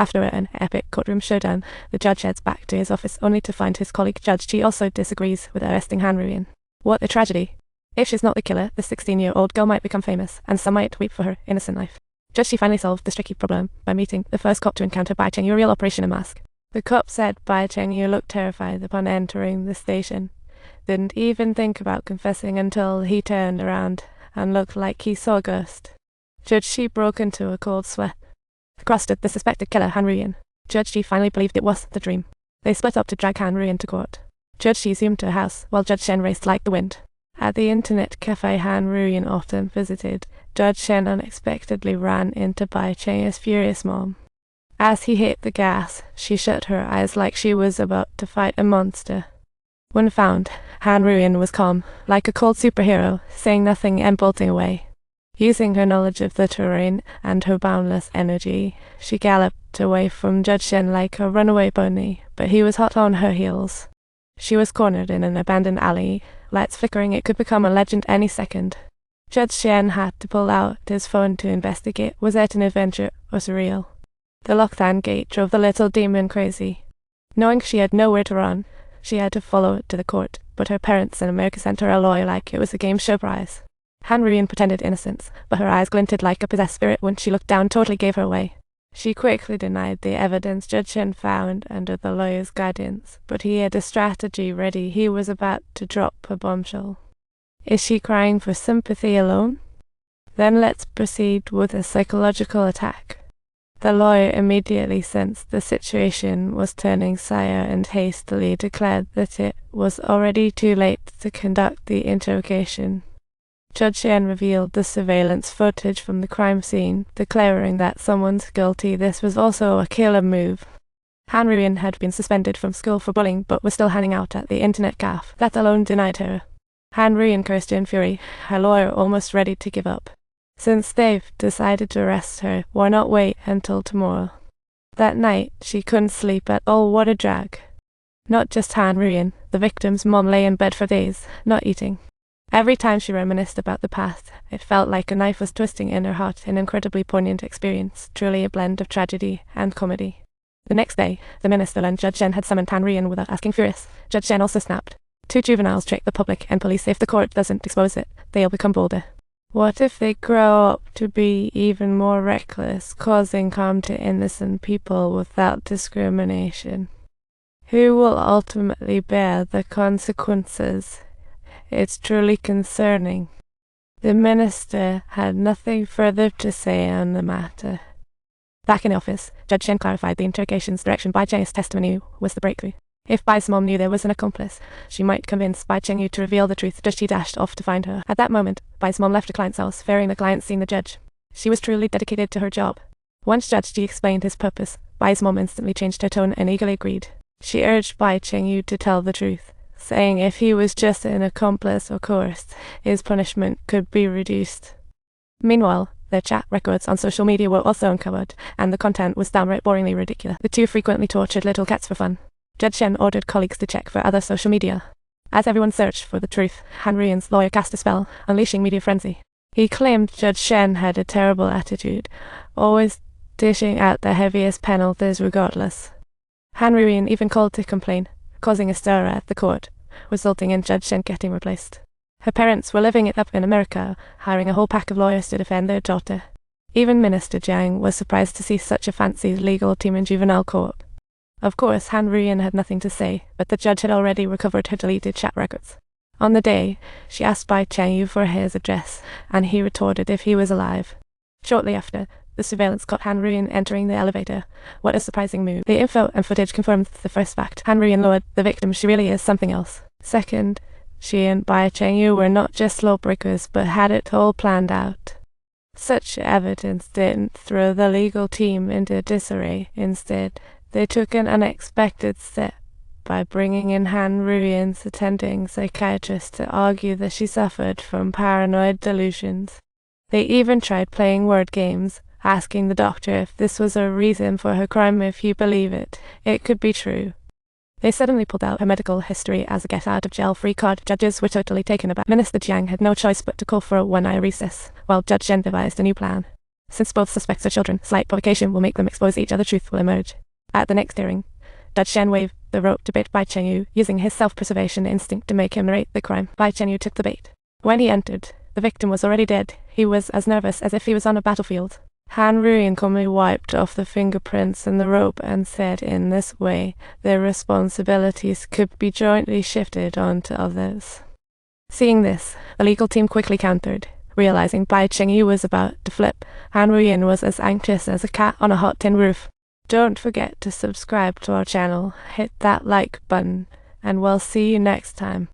After an epic courtroom showdown, the judge heads back to his office only to find his colleague Judge G also disagrees with arresting Han Ruien. What a tragedy. If she's not the killer, the 16-year-old girl might become famous, and some might weep for her innocent life. Judge G finally solved this tricky problem by meeting the first cop to encounter Bai Chengyu, real Operation Mask. The cop said Bai Chengyu looked terrified upon entering the station. Didn't even think about confessing until he turned around and looked like he saw a ghost. Judge G broke into a cold sweat. Across stood the suspected killer, Han Ruien. Judge G finally believed it was the dream. They split up to drag Han Ruien to court. Judge G zoomed to a house, while Judge Shen raced like the wind. At the internet cafe Han Ruien often visited, Judge Shen unexpectedly ran into Bai Chengyu's furious mom. As he hit the gas, she shut her eyes like she was about to fight a monster. When found, Han Ruien was calm, like a cold superhero, saying nothing and bolting away. Using her knowledge of the terrain and her boundless energy, she galloped away from Judge Shen like a runaway pony, but he was hot on her heels. She was cornered in an abandoned alley, lights flickering. It could become a legend any second. Judge Shen had to pull out his phone to investigate. Was it an adventure or surreal? The lockdown gate drove the little demon crazy. Knowing she had nowhere to run, she had to follow it to the court, but her parents in America sent her a lawyer like it was a game show prize. Han Ruien pretended innocence, but her eyes glinted like a possessed spirit when she looked down. Totally gave her away. She quickly denied the evidence Judge Shen found under the lawyer's guidance, but he had a strategy ready. He was about to drop a bombshell. Is she crying for sympathy alone? Then let's proceed with a psychological attack. The lawyer immediately sensed the situation was turning sour and hastily declared that it was already too late to conduct the interrogation. Judge Shen revealed the surveillance footage from the crime scene, declaring that someone's guilty. This was also a killer move. Han Ruien had been suspended from school for bullying but was still hanging out at the internet cafe. That alone denied her. Han Ruien cursed in fury, her lawyer almost ready to give up. Since they've decided to arrest her, why not wait until tomorrow? That night, she couldn't sleep at all. What a drag. Not just Han Ruien, the victim's mom lay in bed for days, not eating. Every time she reminisced about the past, it felt like a knife was twisting in her heart, an incredibly poignant experience, truly a blend of tragedy and comedy. The next day, the minister learned Judge Shen had summoned Han Ruien without asking. Furious, Judge Shen also snapped. Two juveniles trick the public and police. If the court doesn't expose it, they'll become bolder. What if they grow up to be even more reckless, causing harm to innocent people without discrimination? Who will ultimately bear the consequences? It's truly concerning. The minister had nothing further to say on the matter. Back in the office, Judge Shen clarified the interrogation's direction. Bai Chengyu's testimony was the breakthrough. If Bai's mom knew there was an accomplice, she might convince Bai Chengyu to reveal the truth. Judge G dashed off to find her. At that moment, Bai's mom left the client's house, fearing the client seeing the judge. She was truly dedicated to her job. Once Judge G explained his purpose, Bai's mom instantly changed her tone and eagerly agreed. She urged Bai Chengyu to tell the truth, saying if he was just an accomplice or coerced, his punishment could be reduced. Meanwhile, their chat records on social media were also uncovered, and the content was downright boringly ridiculous. The two frequently tortured little cats for fun. Judge Shen ordered colleagues to check for other social media. As everyone searched for the truth, Han Ruien's lawyer cast a spell, unleashing media frenzy. He claimed Judge Shen had a terrible attitude, always dishing out the heaviest penalties regardless. Han Ruien even called to complain, causing a stir at the court, resulting in Judge Shen getting replaced. Her parents were living it up in America, hiring a whole pack of lawyers to defend their daughter. Even Minister Jiang was surprised to see such a fancy legal team in juvenile court. Of course, Han Ruien had nothing to say, but the judge had already recovered her deleted chat records. On the day, she asked Bai Chengyu for his address, and he retorted if he was alive. Shortly after, the surveillance caught Han Ruien entering the elevator. What a surprising move. The info and footage confirmed the first fact. Han Ruien lured the victim. She really is something else. Second, she and Bai Chengyu were not just lawbreakers, but had it all planned out. Such evidence didn't throw the legal team into disarray. Instead, they took an unexpected step by bringing in Han Ruien's attending psychiatrist to argue that she suffered from paranoid delusions. They even tried playing word games, asking the doctor if this was a reason for her crime. If you believe it, it could be true. They suddenly pulled out her medical history as a get-out-of-jail-free card. Judges were totally taken aback. Minister Jiang had no choice but to call for a one-eye recess, while Judge Shen devised a new plan. Since both suspects are children, slight provocation will make them expose each other. Truth will emerge. At the next hearing, Judge Shen waved the rope to bait Bai Chengyu, using his self-preservation instinct to make him narrate the crime. Bai Chengyu took the bait. When he entered, the victim was already dead. He was as nervous as if he was on a battlefield. Han Ruien calmly wiped off the fingerprints in the rope and said, in this way, their responsibilities could be jointly shifted onto others. Seeing this, the legal team quickly countered. Realizing Bai Chengyu was about to flip, Han Ruien was as anxious as a cat on a hot tin roof. Don't forget to subscribe to our channel, hit that like button, and we'll see you next time.